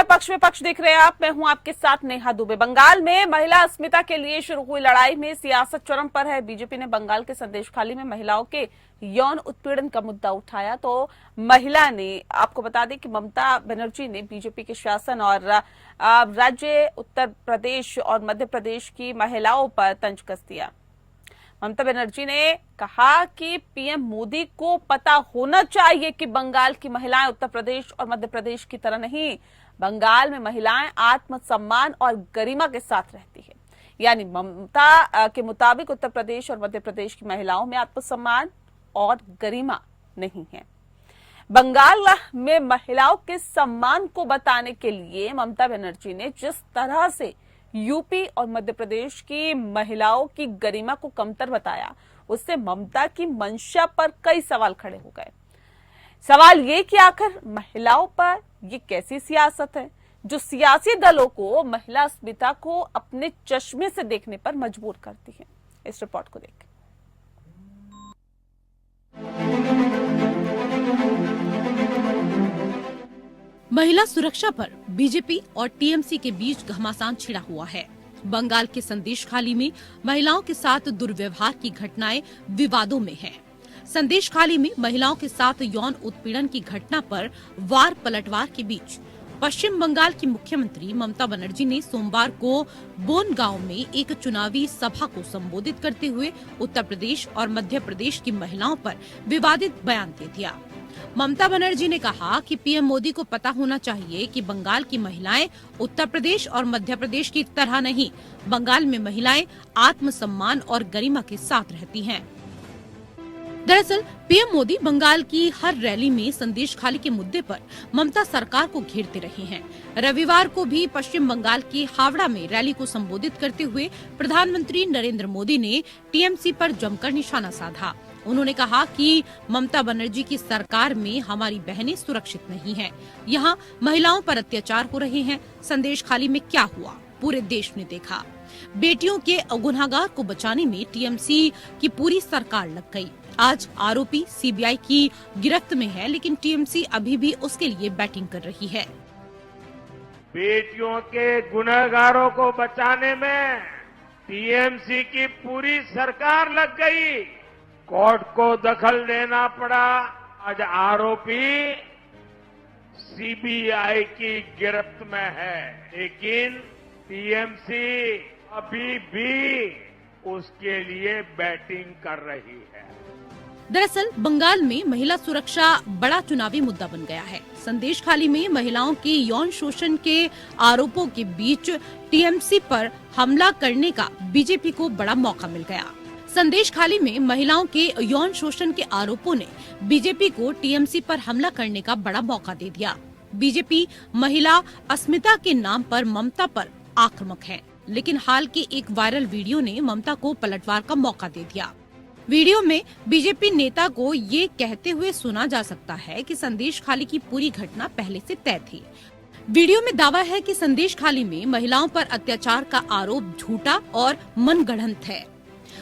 नमस्कार, पक्ष में पक्ष देख रहे हैं आप। मैं हूं आपके साथ नेहा दुबे। बंगाल में महिला अस्मिता के लिए शुरू हुई लड़ाई में सियासत चरम पर है। बीजेपी ने बंगाल के संदेशखाली में महिलाओं के यौन उत्पीड़न का मुद्दा उठाया तो महिला ने, आपको बता दें कि ममता बनर्जी ने बीजेपी के शासन और राज्य उत्तर प्रदेश और मध्य प्रदेश की महिलाओं पर तंज कस दिया। ममता बनर्जी ने कहा कि पीएम मोदी को पता होना चाहिए कि बंगाल की महिलाएं उत्तर प्रदेश और मध्य प्रदेश की तरह नहीं, बंगाल में महिलाएं आत्मसम्मान और गरिमा के साथ रहती है। यानी ममता के मुताबिक उत्तर प्रदेश और मध्य प्रदेश की महिलाओं में आत्मसम्मान और गरिमा नहीं है। बंगाल में महिलाओं के सम्मान को बताने के लिए ममता बनर्जी ने जिस तरह से यूपी और मध्य प्रदेश की महिलाओं की गरिमा को कमतर बताया, उससे ममता की मंशा पर कई सवाल खड़े हो गए। सवाल ये कि आखिर महिलाओं पर ये कैसी सियासत है जो सियासी दलों को महिला अस्मिता को अपने चश्मे से देखने पर मजबूर करती है। इस रिपोर्ट को देखें। महिला सुरक्षा पर बीजेपी और टीएमसी के बीच घमासान छिड़ा हुआ है। बंगाल के संदेशखाली में महिलाओं के साथ दुर्व्यवहार की घटनाएं विवादों में हैं। संदेशखाली में महिलाओं के साथ यौन उत्पीड़न की घटना पर वार पलटवार के बीच पश्चिम बंगाल की मुख्यमंत्री ममता बनर्जी ने सोमवार को बोनगांव में एक चुनावी सभा को संबोधित करते हुए उत्तर प्रदेश और मध्य प्रदेश की महिलाओं पर विवादित बयान दे दिया। ममता बनर्जी ने कहा कि पीएम मोदी को पता होना चाहिए कि बंगाल की महिलाएं उत्तर प्रदेश और मध्य प्रदेश की तरह नहीं, बंगाल में महिलाएं आत्मसम्मान और गरिमा के साथ रहती हैं। दरअसल पीएम मोदी बंगाल की हर रैली में संदेशखाली के मुद्दे पर ममता सरकार को घेरते रहे हैं। रविवार को भी पश्चिम बंगाल के हावड़ा में रैली को संबोधित करते हुए प्रधानमंत्री नरेंद्र मोदी ने टीएमसी पर जमकर निशाना साधा। उन्होंने कहा कि ममता बनर्जी की सरकार में हमारी बहनें सुरक्षित नहीं हैं। यहाँ महिलाओं पर अत्याचार हो रहे हैं। संदेशखाली में क्या हुआ पूरे देश ने देखा। बेटियों के गुनहगार को बचाने में टीएमसी की पूरी सरकार लग गई। आज आरोपी सीबीआई की गिरफ्त में है, लेकिन टीएमसी अभी भी उसके लिए बैटिंग कर रही है। बेटियों के गुनहगारों को बचाने में टीएमसी की पूरी सरकार लग गई। कोर्ट को दखल देना पड़ा। आज आरोपी सीबीआई की गिरफ्त में है, लेकिन टीएमसी अभी भी उसके लिए बैटिंग कर रही है। दरअसल बंगाल में महिला सुरक्षा बड़ा चुनावी मुद्दा बन गया है। संदेशखाली में महिलाओं के यौन शोषण के आरोपों के बीच टीएमसी पर हमला करने का बीजेपी को बड़ा मौका मिल गया। संदेशखाली में महिलाओं के यौन शोषण के आरोपों ने बीजेपी को टीएमसी पर हमला करने का बड़ा मौका दे दिया। बीजेपी महिला अस्मिता के नाम पर ममता पर आक्रामक है, लेकिन हाल के एक वायरल वीडियो ने ममता को पलटवार का मौका दे दिया। वीडियो में बीजेपी नेता को ये कहते हुए सुना जा सकता है कि संदेशखाली की पूरी घटना पहले से तय थी। वीडियो में दावा है कि संदेशखाली में महिलाओं पर अत्याचार का आरोप झूठा और मनगढ़ंत है।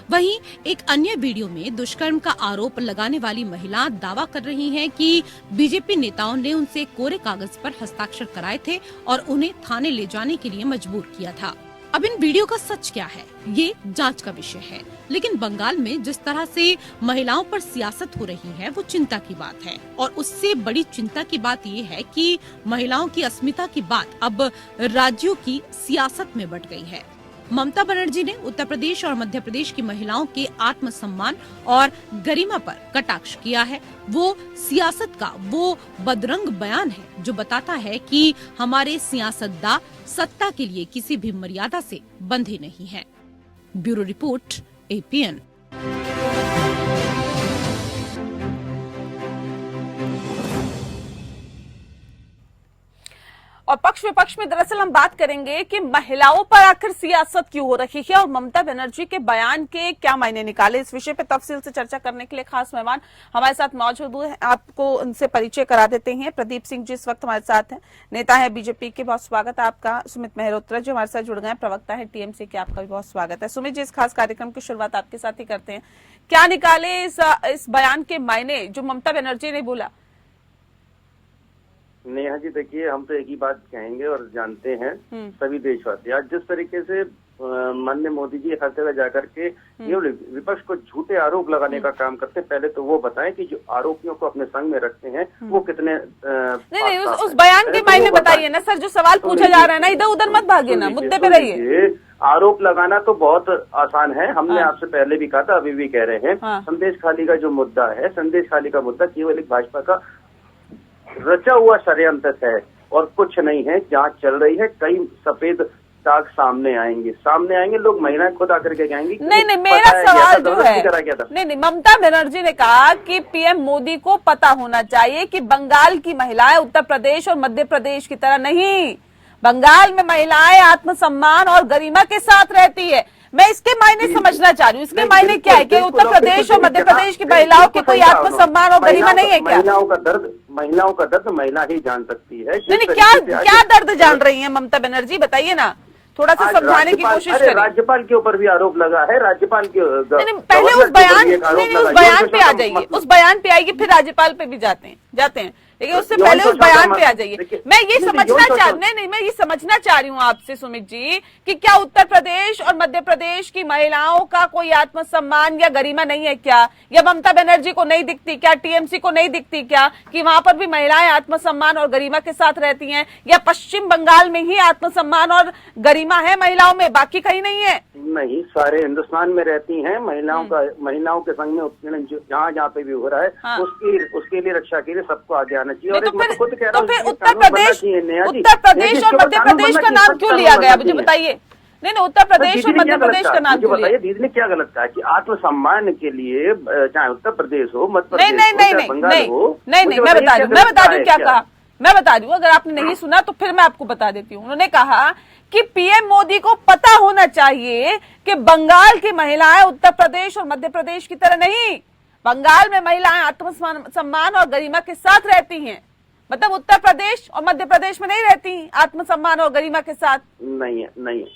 वहीं एक अन्य वीडियो में दुष्कर्म का आरोप लगाने वाली महिला दावा कर रही हैं कि बीजेपी नेताओं ने उनसे कोरे कागज पर हस्ताक्षर कराए थे और उन्हें थाने ले जाने के लिए मजबूर किया था। अब इन वीडियो का सच क्या है, ये जांच का विषय है, लेकिन बंगाल में जिस तरह से महिलाओं पर सियासत हो रही है वो चिंता की बात है। और उससे बड़ी चिंता की बात ये है कि महिलाओं की अस्मिता की बात अब राज्यों की सियासत में बट गई है। ममता बनर्जी ने उत्तर प्रदेश और मध्य प्रदेश की महिलाओं के आत्मसम्मान और गरिमा पर कटाक्ष किया है। वो सियासत का वो बदरंग बयान है जो बताता है कि हमारे सियासतदान सत्ता के लिए किसी भी मर्यादा से बंधे नहीं हैं। Bureau report, APN. और पक्ष विपक्ष में दरअसल हम बात करेंगे कि महिलाओं पर आखिर सियासत क्यों हो रही है और ममता बनर्जी के बयान के क्या मायने निकाले। इस विषय पर तफसील से चर्चा करने के लिए खास मेहमान हमारे साथ मौजूद हैं। आपको उनसे परिचय करा देते हैं। प्रदीप सिंह जी इस वक्त हमारे साथ हैं, नेता है बीजेपी के, बहुत स्वागत है आपका। सुमित मेहरोत्रा जी हमारे साथ जुड़ गए, प्रवक्ता है टीएमसी के, आपका भी बहुत स्वागत है। सुमित जी, इस खास कार्यक्रम की शुरुआत आपके साथ ही करते हैं। क्या निकाले इस बयान के मायने जो ममता बनर्जी ने बोला? नेहा जी देखिए, हम तो एक ही बात कहेंगे और जानते हैं सभी देशवासी, आज जिस तरीके से माननीय मोदी जी हर जगह जाकर के ये विपक्ष को झूठे आरोप लगाने का काम करते हैं, पहले तो वो बताएं कि जो आरोपियों को अपने संग में रखते हैं वो कितने नहीं, उस बयान के मायने बताइए ना सर, जो सवाल पूछा जा रहा है ना, इधर उधर मत भागिए ना, मुद्दे पे रहिए। आरोप लगाना तो बहुत आसान है, हमने आपसे पहले भी कहा था, अभी भी कह रहे हैं। संदेश खाली का जो मुद्दा है, संदेश खाली का मुद्दा केवल एक भाजपा का रचा हुआ षड्यंत्र है और कुछ नहीं है। जांच चल रही है, कई सफेद दाग सामने आएंगे, लोग महिलाएं खुद आकर के कहेंगी। नहीं, मेरा सवाल जो है, नहीं, ममता बनर्जी ने कहा कि पीएम मोदी को पता होना चाहिए कि बंगाल की महिलाएं उत्तर प्रदेश और मध्य प्रदेश की तरह नहीं, बंगाल में महिलाएं आत्मसम्मान और गरिमा के साथ रहती है। मैं इसके मायने समझना चाह रही हूँ, इसके मायने क्या है कि उत्तर प्रदेश और मध्य प्रदेश की महिलाओं की कोई आत्मसम्मान और गरिमा नहीं है क्या? महिलाओं का दर्द महिला ही जान सकती है। नहीं, क्या दर्द जान रही है ममता बनर्जी, बताइए ना, थोड़ा सा समझाने की कोशिश करें। राज्यपाल के ऊपर भी आरोप लगा है, राज्यपाल के पहले उस बयान पे आ जाइए, उस बयान पे आएगी, फिर राज्यपाल पे भी जाते हैं, लेकिन उससे पहले उस बयान पे आ जाइए। मैं ये समझना चाह रही हूँ आपसे सुमित जी कि क्या उत्तर प्रदेश और मध्य प्रदेश की महिलाओं का कोई आत्मसम्मान या गरिमा नहीं है क्या? या ममता बनर्जी को नहीं दिखती क्या, टीएमसी को नहीं दिखती क्या कि वहां पर भी महिलाएं आत्मसम्मान और गरिमा के साथ रहती हैं? या पश्चिम बंगाल में ही आत्मसम्मान और गरिमा है महिलाओं में, बाकी कहीं नहीं है? नहीं, सारे हिंदुस्तान में रहती हैं। महिलाओं के संग में उत्पीड़न जहाँ पे भी हो रहा है, उसके लिए रक्षा के लिए सबको आगे आना चाहिए। तो फिर उत्तर प्रदेश और मध्य प्रदेश का नाम क्यों लिया गया, मुझे बताइए। नहीं, उत्तर प्रदेश और मध्य प्रदेश का नाम क्यों लिया? दीदी ने क्या गलत कहा कि आत्मसम्मान के लिए चाहे उत्तर प्रदेश हो, मध्य प्रदेश नहीं, मैं बता रही हूँ क्या कहा, मैं बता रही हूँ, अगर आपने नहीं सुना तो फिर मैं आपको बता देती हूँ। उन्होंने कहा कि पीएम मोदी को पता होना चाहिए कि बंगाल की महिलाएं उत्तर प्रदेश और मध्य प्रदेश की तरह नहीं, बंगाल में महिलाएं आत्मसम्मान और गरिमा के साथ रहती हैं, मतलब उत्तर प्रदेश और मध्य प्रदेश में नहीं रहती आत्मसम्मान और गरिमा के साथ। नहीं,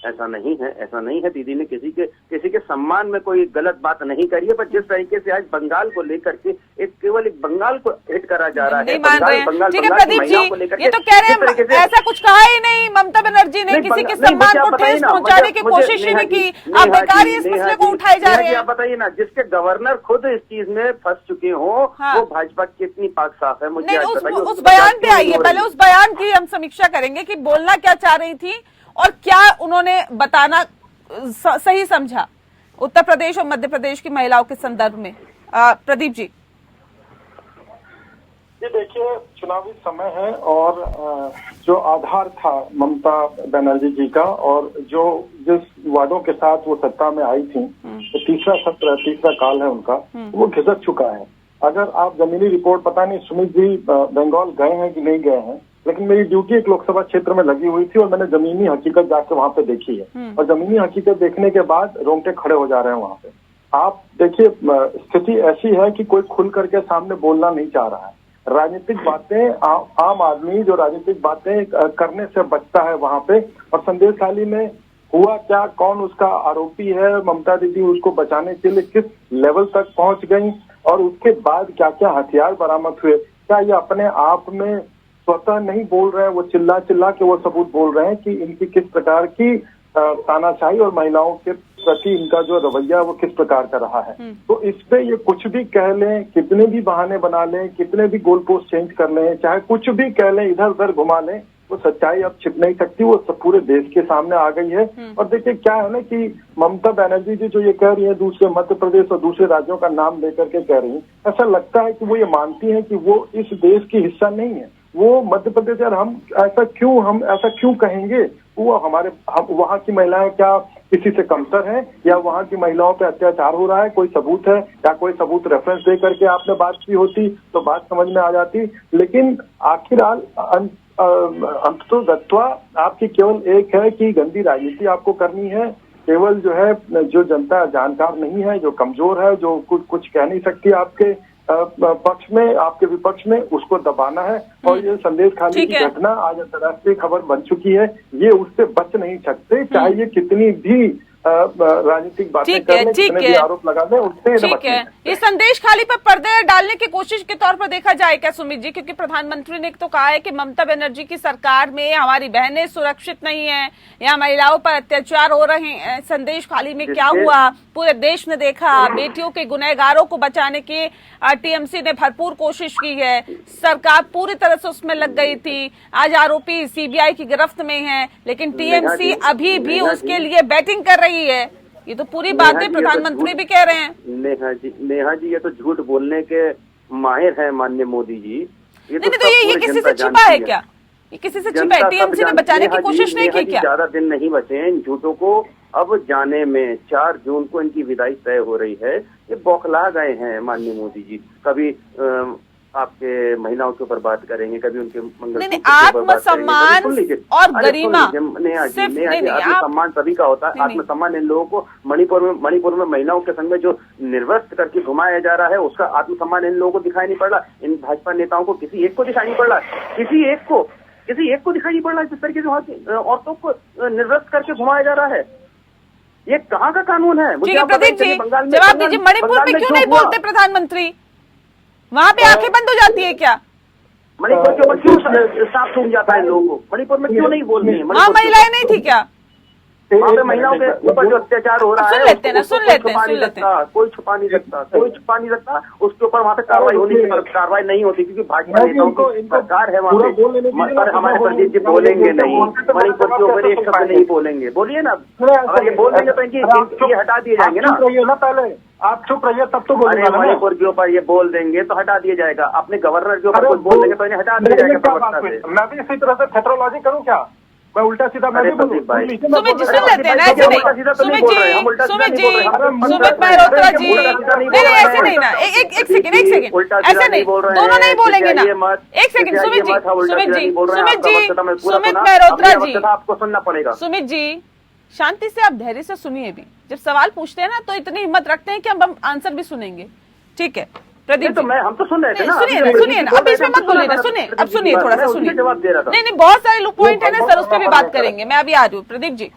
ऐसा नहीं है। दीदी ने किसी के सम्मान में कोई गलत बात नहीं करी है, पर जिस तरीके से आज बंगाल को लेकर के केवल एक बंगाल को हिट करा जा रहा है, नहीं मान रहे हैं। ठीक है प्रदीप जी, ये तो कह रहे हैं ऐसा कुछ कहा ही नहीं, ममता बनर्जी ने किसी के सम्मान को ठेस पहुंचाने की कोशिश ही नहीं की, आप बेकार ही इस मसले को उठाए जा रहे हैं। आप बताइए ना, जिसके गवर्नर खुद इस चीज में फंस चुके हो, वो भाजपा कितनी पाक साफ है, मुझे उस बयान पे आइए, पहले उस बयान की हम समीक्षा करेंगे कि बोलना क्या चाह रही थी और क्या उन्होंने बताना सही समझा उत्तर प्रदेश और मध्य प्रदेश की महिलाओं के संदर्भ में। प्रदीप जी, ये देखिए, चुनावी समय है और जो आधार था ममता बनर्जी जी का और जिस वादों के साथ वो सत्ता में आई थी, तो तीसरा काल है उनका, वो खिसक चुका है। अगर आप जमीनी रिपोर्ट, पता नहीं सुमित जी बंगाल गए हैं कि नहीं गए हैं, लेकिन मेरी ड्यूटी एक लोकसभा क्षेत्र में लगी हुई थी और मैंने जमीनी हकीकत जाके वहां पे देखी है, और जमीनी हकीकत देखने के बाद रोंगटे खड़े हो जा रहे हैं वहां पे। आप देखिए, स्थिति ऐसी है कि कोई खुल करके सामने बोलना नहीं चाह रहा है। राजनीतिक बातें, आम आदमी जो राजनीतिक बातें करने से बचता है वहां पे। और संदेश खाली में हुआ क्या, कौन उसका आरोपी है, ममता दीदी उसको बचाने के लिए किस लेवल तक पहुंच गई, और उसके बाद क्या क्या हथियार बरामद हुए, क्या ये अपने आप में स्वतः नहीं बोल रहे हैं, वो चिल्ला के वो सबूत बोल रहे हैं कि इनकी किस प्रकार की तानाशाही और महिलाओं के प्रति इनका जो रवैया वो किस प्रकार का रहा है। तो इस पे ये कुछ भी कह लें, कितने भी बहाने बना लें, कितने भी गोल पोस्ट चेंज कर लें, चाहे कुछ भी कह लें, इधर उधर घुमा लें, वो सच्चाई अब छिप नहीं सकती, वो सब पूरे देश के सामने आ गई है। और देखिए क्या है ना कि ममता बनर्जी जी जो ये कह रही है, दूसरे मध्य प्रदेश और दूसरे राज्यों का नाम लेकर के कह रही है, ऐसा लगता है कि वो ये मानती है कि वो इस देश की हिस्सा नहीं है, वो मध्य प्रदेश। यार हम ऐसा क्यों कहेंगे? वो वहाँ की महिलाएं क्या किसी से कमतर है, या वहाँ की महिलाओं पे अत्याचार हो रहा है, कोई सबूत है, या कोई सबूत रेफरेंस दे करके आपने बात की होती तो बात समझ में आ जाती। लेकिन आखिर अंततोगत्वा आपकी केवल एक है कि गंदी राजनीति आपको करनी है, केवल जो है जो जनता जानकार नहीं है, जो कमजोर है, जो कुछ कह नहीं सकती आपके पक्ष में, आपके विपक्ष में, उसको दबाना है। और ये संदेश खाली की घटना आज अंतर्राष्ट्रीय खबर बन चुकी है, ये उससे बच नहीं सकते, चाहे ये कितनी भी राजनीतिक बातें ठीक कर है, लें, ठीक जितने है। भी आरोप लगा दें उससे ठीक है, ये संदेश खाली पर पर्दे डालने की कोशिश के तौर पर देखा जाए क्या सुमित जी? क्योंकि प्रधानमंत्री ने तो कहा है कि ममता बनर्जी की सरकार में हमारी बहनें सुरक्षित नहीं है या महिलाओं पर अत्याचार हो रहे हैं। संदेश खाली में क्या हुआ पूरे देश ने देखा। बेटियों के गुनहगारों को बचाने की टीएमसी ने भरपूर कोशिश की है, सरकार पूरी तरह से उसमें लग गई थी। आज आरोपी सीबीआई की गिरफ्त में है, लेकिन टीएमसी अभी भी उसके लिए बैटिंग कर रही है। ये तो पूरी बातें प्रधानमंत्री भी कह रहे हैं। नेहा जी ये तो झूठ बोलने के माहिर हैं माननीय मोदी जी। नहीं तो ये किसी से छिपा है क्या? ये किसी से छिपा है? टीएमसी ने बचाने की कोशिश नहीं की क्या? ज्यादा दिन नहीं बचे हैं इन झूठों को अब जाने में। 4 जून को इनकी विदाई तय हो रही है। ये बौखला गए हैं माननीय मोदी जी। कभी आपके महिलाओं के ऊपर बात करेंगे, कभी उनके नहीं, आत्मसम्मान और गरिमा आत्मसम्मान सभी का होता है। आत्मसम्मान इन लोगों को मणिपुर में महिलाओं के संग में जो निर्वस्त्र करके घुमाया जा रहा है उसका आत्मसम्मान इन लोगों को दिखाई नहीं पड़ रहा। इन भाजपा नेताओं को किसी एक को दिखाई नहीं पड़ रहा, किसी एक को दिखाई नहीं पड़ रहा जिस तरीके से औरतों को निर्वस्त्र करके घुमाया जा रहा है। ये कहाँ का कानून है? प्रदीप जी जवाब दीजिए, मणिपुर में क्यों नहीं बोलते प्रधानमंत्री? वहाँ पे आंखें बंद हो जाती है क्या? मणिपुर के ऊपर क्यों साफ सूख जाता है लोगों को? मणिपुर में क्यों नहीं बोल रही है? वहाँ महिलाएं नहीं थी क्या? वहाँ पे महिलाओं के ऊपर जो अत्याचार हो रहा है सुन लेते हैं। कोई छुपा नहीं सकता उसके ऊपर वहाँ पे कार्रवाई होनी चाहिए, कार्रवाई नहीं होती क्योंकि भाजपा नेताओं की सरकार है वहाँ पे। पर हमारे प्रदीप जी बोलेंगे नहीं, मणिपुर के ऊपर एक शब्द नहीं बोलेंगे। बोलिए ना, अगर ये बोल देंगे तो इनकी हटा दिए जाएंगे ना। पहले आप चुप रहिए तब तो बोलिए। मणिपुर के ऊपर ये बोल देंगे तो हटा दिया जाएगा। अपने गवर्नर के ऊपर कुछ बोल देंगे तो इन्हें हटा दिया जाएगा। मैं भी इसी तरह से थेट्रोलॉजी करूँ क्या? मैं उल्टा सीधा मैं भी बोलूं? सुमित जी सुन लेते हैं ना, ऐसे नहीं। सुमित मल्होत्रा जी नहीं ऐसे नहीं ना। एक सेकंड ऐसे नहीं, दोनों नहीं बोलेंगे ना। एक सेकंड सुमित मल्होत्रा जी आपको सुनना पड़ेगा। सुमित जी शांति से आप धैर्य से सुनिए भी। जब सवाल पूछते हैं ना तो इतनी हिम्मत रखते हैं कि हम आंसर भी सुनेंगे। ठीक है प्रदीप जी, हम तो सुन रहे थे ना। सुनिए ना, अब इसमें मत बोलिए ना। सुनिए, अब सुनिए, थोड़ा सा सुनिए। जवाब दे रहा था। नहीं बहुत सारे पॉइंट है ना सर, उस पर भी बात करेंगे। मैं अभी आ रही हूँ प्रदीप जी।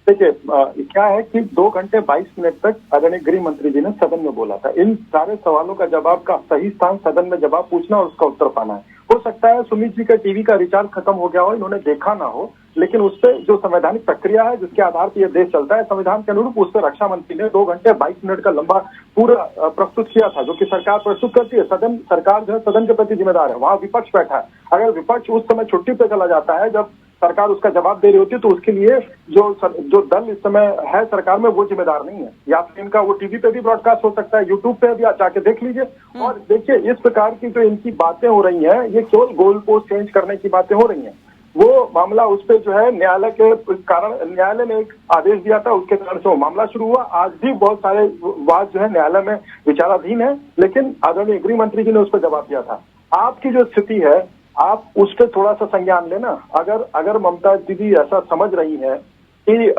देखिए क्या है कि 2 घंटे 22 मिनट तक आदरणीय गृह मंत्री जी ने सदन में बोला था। इन सारे सवालों का जवाब का सही स्थान सदन में जवाब पूछना और उसका उत्तर पाना है। हो सकता है सुमित जी का टीवी का रिचार्ज खत्म हो गया हो, इन्होंने देखा ना हो, लेकिन उस पर जो संवैधानिक प्रक्रिया है जिसके आधार पर यह देश चलता है संविधान के अनुरूप, उस पर रक्षा मंत्री ने 2 घंटे 22 मिनट का लंबा पूरा प्रस्तुत किया था, जो कि सरकार प्रस्तुत करती है। सरकार जो है सदन के प्रति जिम्मेदार है। वहाँ विपक्ष बैठा है। अगर विपक्ष उस समय छुट्टी पे चला जाता है जब सरकार उसका जवाब दे रही होती है तो उसके लिए जो दल इस समय है सरकार में वो जिम्मेदार नहीं है। या फिर इनका वो टीवी पे भी ब्रॉडकास्ट हो सकता है, यूट्यूब पे भी आप जाके देख लीजिए। और देखिए इस प्रकार की जो इनकी बातें हो रही हैं ये केवल गोल पोस्ट चेंज करने की बातें हो रही हैं। वो मामला उस पर जो है न्यायालय के कारण, न्यायालय ने एक आदेश दिया था, उसके कारण से वो मामला शुरू हुआ। आज भी बहुत सारे वाद जो है न्यायालय में विचाराधीन है, लेकिन आदरणीय गृह मंत्री जी ने उस पर जवाब दिया था। आपकी जो स्थिति है आप उस पर थोड़ा सा संज्ञान लेना। अगर ममता दीदी ऐसा समझ रही है कि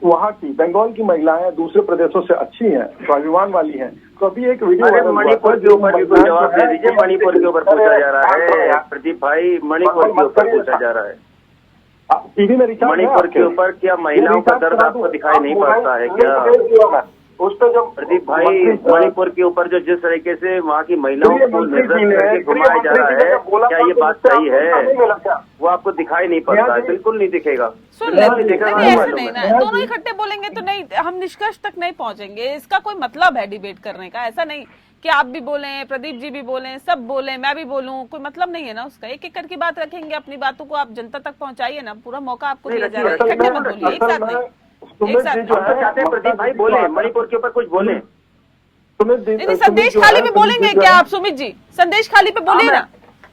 वहाँ की बंगाल की महिलाएं दूसरे प्रदेशों से अच्छी हैं, स्वाभिमान वाली हैं, तो अभी एक वीडियो मणिपुर के ऊपर भी कोई जवाब दे दीजिए। मणिपुर के ऊपर पूछा जा रहा है प्रदीप भाई, मणिपुर के ऊपर पूछा जा रहा है। टीवी में रिचार्ज मणिपुर के ऊपर क्या महिलाओं का दर्द आपको दिखाई नहीं पड़ता है क्या? उस पर जब प्रदीप भाई मणिपुर के ऊपर जो जिस तरीके से वहाँ की महिलाओं को निर्दयी घुमाया जा रहा है, क्या ये बात सही है? वो आपको दिखाई नहीं पड़ता है? बिल्कुल नहीं दिखेगा। सुन लेते ऐसे नहीं ना, दोनों इकट्ठे बोलेंगे तो नहीं, हम निष्कर्ष तक नहीं पहुंचेंगे। इसका कोई मतलब है डिबेट करने का? ऐसा नहीं कि आप भी बोलें, प्रदीप जी भी बोलें, सब बोलें, मैं भी बोलूं, कोई मतलब नहीं है ना उसका। एक एक करके बात रखेंगे, अपनी बातों को आप जनता तक पहुंचाइए ना, पूरा मौका आपको दिया जा रहा है। इकट्ठे मत बोलिए, एक साथ नहीं। चाहते हैं प्रदीप भाई बोले, मणिपुर के ऊपर कुछ बोले। नहीं संदेश खाली पे बोलेंगे क्या आप सुमित जी? संदेश खाली पे बोलिए ना,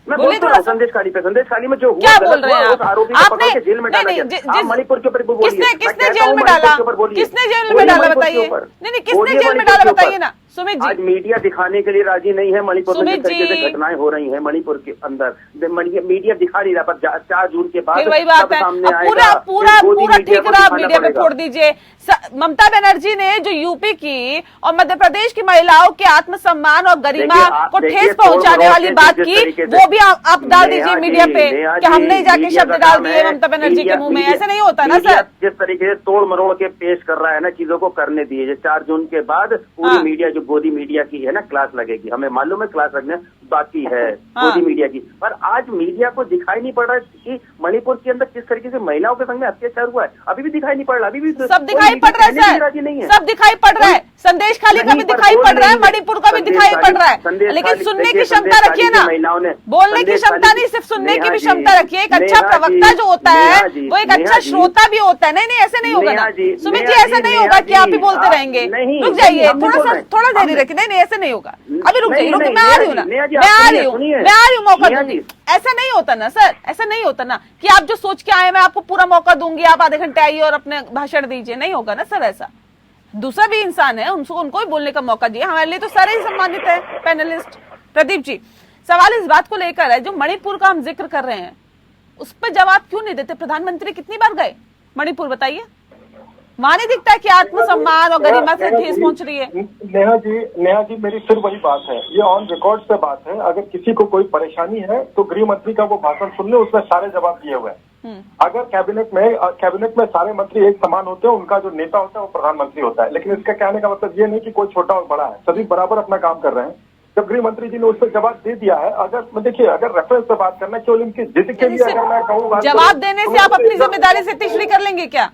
बोलिए थोड़ा। संदेश खाली में जो हुआ, क्या बोल रहे हैं आप? आपने जेल में डाला गया। मणिपुर के ऊपर किसने जेल में डाला? किसने जेल में डाला बताइए? नहीं किसने जेल में डाला बताइए ना? सुमित जी, आज मीडिया दिखाने के लिए राजी नहीं है। मणिपुर में जिस तरीके सुमित से जी, घटनाएं हो रही हैं मणिपुर के अंदर, मीडिया दिखा नहीं रहा, पर 4 जून के बाद फिर वही बात है। सामने अब आएगा। पूरा ठीक रहा, मीडिया पे पड़ेगा। फोड़ दीजिए। ममता बनर्जी ने जो यूपी की और मध्य प्रदेश की महिलाओं के आत्मसम्मान और गरिमा को ठेस पहुंचाने वाली बात की, वो भी आप डाल दीजिए मीडिया पे कि हमने जाके शब्द डाल दिए ममता बनर्जी के मुंह में। ऐसे नहीं होता ना सर। जिस तरीके से तोड़ मरोड़ के पेश कर रहा है ना, चीजों को करने दिए। 4 जून के बाद पूरी मीडिया जो गोदी मीडिया की है ना, क्लास लगेगी। हमें मालूम है क्लास लगने बाकी है गोदी मीडिया की, पर आज मीडिया को दिखाई नहीं पड़ रहा है कि मणिपुर के अंदर किस तरीके से महिलाओं के संग में अत्याचार हुआ है। अभी भी दिखाई नहीं पड़ रहा, अभी भी सब दिखाई पड़ रहा है सर, सब दिखाई पड़ रहा है। संदेश खाली का भी दिखाई पड़ रहा है, मणिपुर का भी दिखाई पड़ रहा है, लेकिन सुनने की क्षमता रखिए ना, बोलने की क्षमता नहीं, सिर्फ सुनने की भी क्षमता रखिए। एक अच्छा प्रवक्ता जो होता है वो एक अच्छा श्रोता भी होता है। नहीं ऐसे नहीं होगा ना सुमित जी, ऐसे नहीं होगा कि आप ही बोलते रहेंगे। रुक जाइए, थोड़ा धैर्य रखिए। नहीं ऐसे नहीं होगा, अभी रुक जाइए, मैं आ रही हूँ ना, मैं आ रही हूँ, मौका दूंगी। ऐसा नहीं होता ना सर, ऐसा नहीं होता ना कि आप जो सोच के आए मैं आपको पूरा मौका दूंगी, आप आधे घंटे आइए और अपने भाषण दीजिए। नहीं होगा ना सर ऐसा। दूसरा भी इंसान है, उनको भी बोलने का मौका दिए। हमारे लिए तो सारे ही सम्मानित है पैनलिस्ट। प्रदीप जी, सवाल इस बात को लेकर है, जो मणिपुर का हम जिक्र कर रहे हैं उस पर जवाब क्यों नहीं देते? प्रधानमंत्री कितनी बार गए मणिपुर, बताइए। वहां नहीं दिखता है कि आत्मसम्मान और गरिमा से ठेस पहुंच रही है? नेहा जी मेरी फिर वही बात है, ये ऑन रिकॉर्ड पे बात है। अगर किसी को कोई परेशानी है तो गृह मंत्री का वो भाषण सुन ले, उसमें सारे जवाब दिए हुए हैं। अगर कैबिनेट में सारे मंत्री एक समान होते हैं, उनका जो नेता होता है वो प्रधानमंत्री होता है। लेकिन इसका कहने का मतलब ये नहीं कि कोई छोटा और बड़ा है, सभी बराबर अपना काम कर रहे हैं। जब गृह मंत्री जी ने उस पर जवाब दे दिया है, अगर देखिए अगर रेफरेंस पे बात करना केवल इनकी जिद के लिए, अगर मैं कहूँ जवाब देने से आप अपनी जिम्मेदारी से तिश्री कर लेंगे क्या?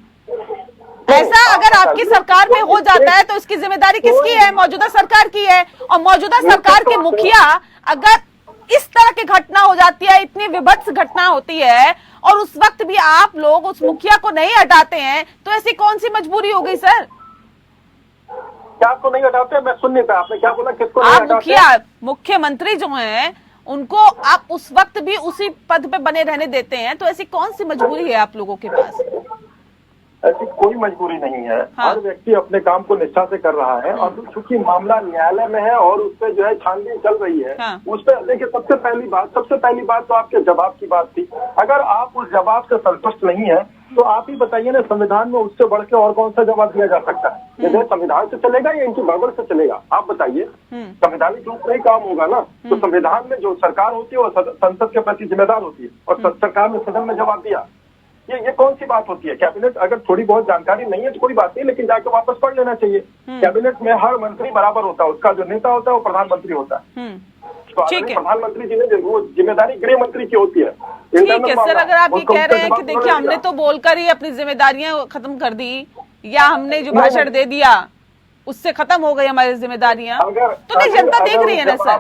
ऐसा अगर आपकी सरकार में हो जाता है तो इसकी जिम्मेदारी किसकी है? मौजूदा सरकार की है। और मौजूदा सरकार के मुखिया अगर इस तरह की घटना हो जाती है, इतनी विभत्स घटना होती है और उस वक्त भी आप लोग उस मुखिया को नहीं हटाते हैं, तो ऐसी कौन सी मजबूरी हो गई सर? क्या को नहीं हटाते? मैं सुन नहीं पाया, आपने क्या बोला? किसको आप मुखिया, मुख्यमंत्री जो हैं उनको आप उस वक्त भी उसी पद पे बने रहने देते हैं, तो ऐसी कौन सी मजबूरी है आप लोगों के पास? ऐसी कोई मजबूरी नहीं है। हर व्यक्ति अपने काम को निष्ठा से कर रहा है, और चूंकि मामला न्यायालय में है और उस पर जो है छानबीन चल रही है, उस पर देखिए सबसे पहली बात तो आपके जवाब की बात थी। अगर आप उस जवाब से संतुष्ट नहीं है तो आप ही बताइए ना, संविधान में उससे बढ़ के और कौन सा जवाब दिया जा सकता है? ये संविधान से चलेगा या इनकी गड़बड़ से चलेगा? आप बताइए। संवैधानिक रूप में ही काम होगा ना। तो संविधान में जो सरकार होती है वो संसद के प्रति जिम्मेदार होती है, और सरकार ने सदन में जवाब दिया। ये कौन सी बात होती है? कैबिनेट अगर थोड़ी बहुत जानकारी नहीं है तो कोई बात नहीं, लेकिन जाके वापस पढ़ लेना चाहिए। कैबिनेट में हर मंत्री बराबर होता है, उसका जो नेता होता है वो प्रधानमंत्री होता है। तो प्रधानमंत्री जी ने वो जिम्मेदारी गृह मंत्री की होती है। ठीक है सर, अगर आप ये कह रहे हैं कि देखिए हमने तो बोलकर ही अपनी जिम्मेदारियां खत्म कर दी, या हमने जो भाषण दे दिया उससे खत्म हो गई हमारी जिम्मेदारियां, तो नहीं जनता देख रही है ना सर?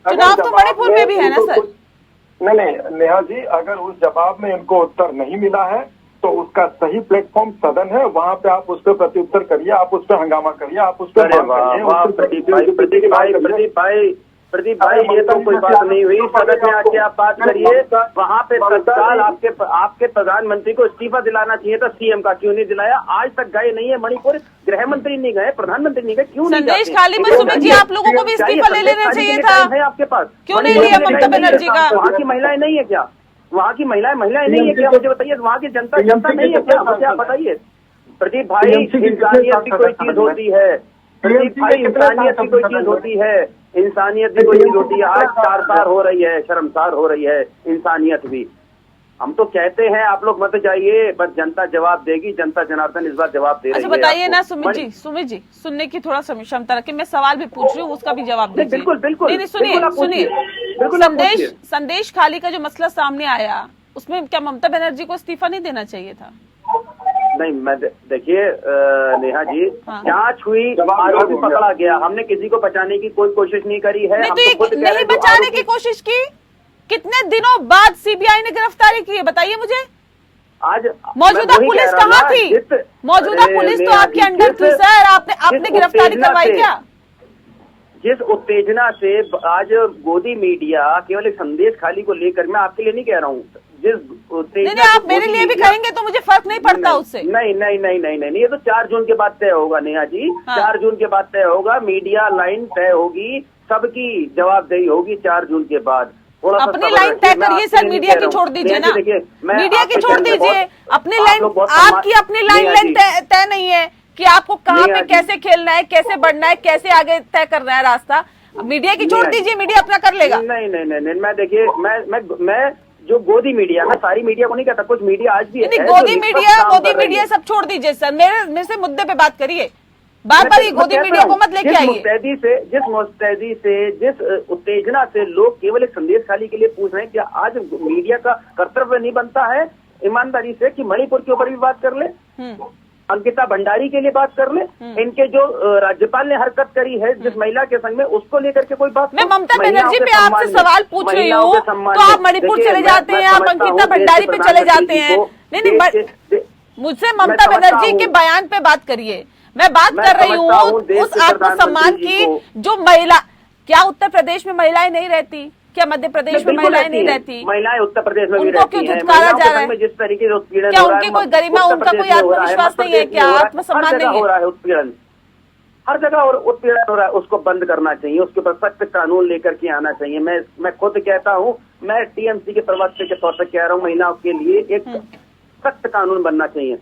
चुनाव तो मणिपुर में भी है ना सर? नहीं नेहा जी, अगर उस जवाब में इनको उत्तर नहीं मिला है तो उसका सही प्लेटफॉर्म सदन है, वहाँ पे आप उस पर प्रत्युत्तर करिए, आप उस पर हंगामा करिए, आप उस पर प्रदीप भाई ये तो कोई बात नहीं हुई। सदन में आके आप बात करिए, वहाँ पे तत्काल आपके प्रधानमंत्री को इस्तीफा दिलाना चाहिए था। सीएम का क्यों नहीं दिलाया? आज तक गए नहीं है मणिपुर, गृह मंत्री नहीं गए, प्रधानमंत्री नहीं गए, क्यों नहीं? संदेश खाली में सुमित जी आप लोगों को भी इस्तीफा ले लेना चाहिए था, है आपके पास? क्यों नहीं लिया ममता बनर्जी का? वहाँ की महिलाएं नहीं है क्या? वहाँ की महिलाएं नहीं है क्या? मुझे बताइए। वहाँ की जनता नहीं है क्या? मुझे आप बताइए। प्रदीप भाई, इंसानियत की कोई चीज होती है। प्रदीप भाई, इंसानियत की कोई चीज होती है। इंसानियत भी कोई चीज होती है। आज शारसार हो रही है, शर्मसार हो रही है इंसानियत भी। हम तो कहते हैं आप लोग मत जाइए, बस जनता जवाब देगी। जनता जनार्दन इस बार जवाब दे रही है। अच्छा बताइए ना सुमित जी, सुनने की थोड़ा क्षमता रखिए। मैं सवाल भी पूछ रही हूँ, उसका भी जवाब दीजिए। बिल्कुल नहीं सुनिए, संदेश खाली का जो मसला सामने आया उसमें क्या ममता बनर्जी को इस्तीफा नहीं देना चाहिए था? नहीं, मैं देखिए नेहा जी, जांच हुई, आरोपी पकड़ा गया, हमने किसी को बचाने की कोई कोशिश नहीं करी है। नहीं बचाने की कोशिश की? कितने दिनों बाद सीबीआई ने गिरफ्तारी की है, बताइए मुझे। आज मौजूदा पुलिस कहाँ थी? मौजूदा पुलिस तो आपके अंडर थी सर, आपने गिरफ्तारी करवाई क्या? जिस उत्तेजना से आज गोदी मीडिया केवल एक संदेश खाली को लेकर, मैं आपके लिए नहीं कह रहा हूँ, नहीं, आप मेरे लिए भी कहेंगे तो मुझे फर्क नहीं पड़ता उससे। नहीं, ये तो 4 जून के बाद तय होगा नेहा जी। हाँ। 4 जून के बाद तय होगा, मीडिया लाइन तय होगी, सबकी जवाबदेही होगी 4 जून के बाद। अपनी लाइन तय करिए सर, मीडिया की छोड़ दीजिए ना, मीडिया की छोड़ दीजिए, अपनी लाइन, आपकी अपनी लाइन तय नहीं है कि आपको कहाँ पे कैसे खेलना है, कैसे बढ़ना है, कैसे आगे तय करना है रास्ता। मीडिया की छोड़ दीजिए, मीडिया अपना कर लेगा। नहीं, मैं देखिए, मैं जो गोदी मीडिया, मैं सारी मीडिया को नहीं कहता, कुछ मीडिया आज भी है, गोदी मीडिया सब छोड़ दीजिए सर, मेरे से मुद्दे पे बात करिए। बार ये गोदी मीडिया को मत लेके आइए। जिस मुस्तैदी से, जिस उत्तेजना से लोग केवल एक संदेश खाली के लिए पूछ रहे हैं, क्या आज मीडिया का कर्तव्य नहीं बनता है ईमानदारी से कि मणिपुर के ऊपर भी बात कर ले, अंकिता भंडारी के लिए बात कर ले, इनके जो राज्यपाल ने हरकत करी है जिस महिला के संग में, उसको लेकर के कोई बात। मैं ममता बनर्जी पे आपसे सवाल पूछ रही हूँ, तो आप मणिपुर चले जाते हैं, आप अंकिता भंडारी पे चले जाते हैं। नहीं, मुझसे ममता बनर्जी के बयान पे बात करिए। मैं बात कर रही हूँ उस आत्मसम्मान की जो महिला, क्या उत्तर प्रदेश में महिलाएं नहीं रहती, क्या मध्य प्रदेश में महिलाएं नहीं रहती? महिलाएं उत्तर प्रदेश में भी उनको क्यों धुतकारा जा रहा है? जिस तरीके से उत्पीड़न क्या उनकी कोई गरिमा, उनका कोई आत्मविश्वास नहीं है, क्या आत्मसम्मान नहीं हो रहा है? उत्पीड़न हर जगह और उत्पीड़न हो रहा है, उसको बंद करना चाहिए, उसके ऊपर सख्त कानून लेकर के आना चाहिए। मैं खुद कहता हूँ, मैं टीएमसी के प्रवक्ता के तौर पर कह रहा हूँ, महिलाओं के लिए एक सख्त कानून बनना चाहिए।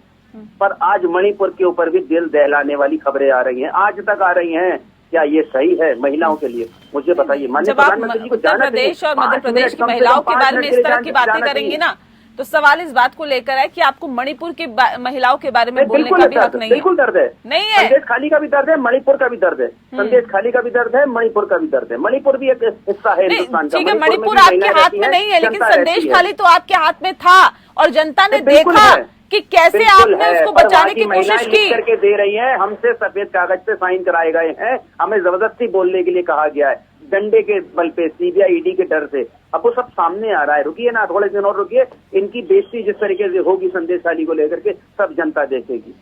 पर आज मणिपुर के ऊपर भी दिल दहलाने वाली खबरें आ रही हैं, आज तक आ रही हैं। क्या ये सही है महिलाओं के लिए? मुझे बताइए। जब आप उत्तर प्रदेश और मध्य प्रदेश की महिलाओं के बारे में इस तरह की बातें करेंगे ना, तो सवाल इस बात को लेकर है कि आपको मणिपुर की महिलाओं के बारे में बोलने का भी हक नहीं है। बिल्कुल दर्द है, नहीं है। संदेश खाली का भी दर्द है, मणिपुर का भी दर्द है, संदेश खाली का भी दर्द है, मणिपुर का भी दर्द है। मणिपुर भी एक हिस्सा है हिंदुस्तान का। ठीक है, मणिपुर आपके हाथ में नहीं है, लेकिन संदेश खाली तो आपके हाथ में था, और जनता ने देखा कि कैसे आपने उसको बचाने की कोशिश की। करके दे रही है, हमसे सफेद कागज पे साइन कराए गए हैं, हमें जबरदस्ती बोलने के लिए कहा गया है, डंडे के बल पे, सीबीआई ईडी के डर से। अब वो सब सामने आ रहा है। रुकिए ना, थोड़े दिन और रुकिए। इनकी बेइज्जती जिस तरीके से होगी संदेश खाली को लेकर के, सब जनता देखेगी,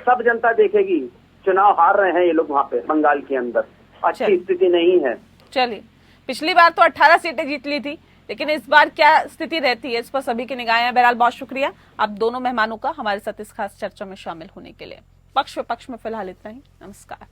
सब जनता देखेगी। चुनाव हार रहे हैं ये लोग वहाँ पे बंगाल के अंदर, अच्छी स्थिति नहीं है। चलिए, पिछली बार तो 18 सीटें जीत ली थी, लेकिन इस बार क्या स्थिति रहती है, इस पर सभी की निगाहें हैं। बहरहाल बहुत शुक्रिया आप दोनों मेहमानों का हमारे साथ इस खास चर्चा में शामिल होने के लिए। पक्ष विपक्ष में फिलहाल इतना ही। नमस्कार।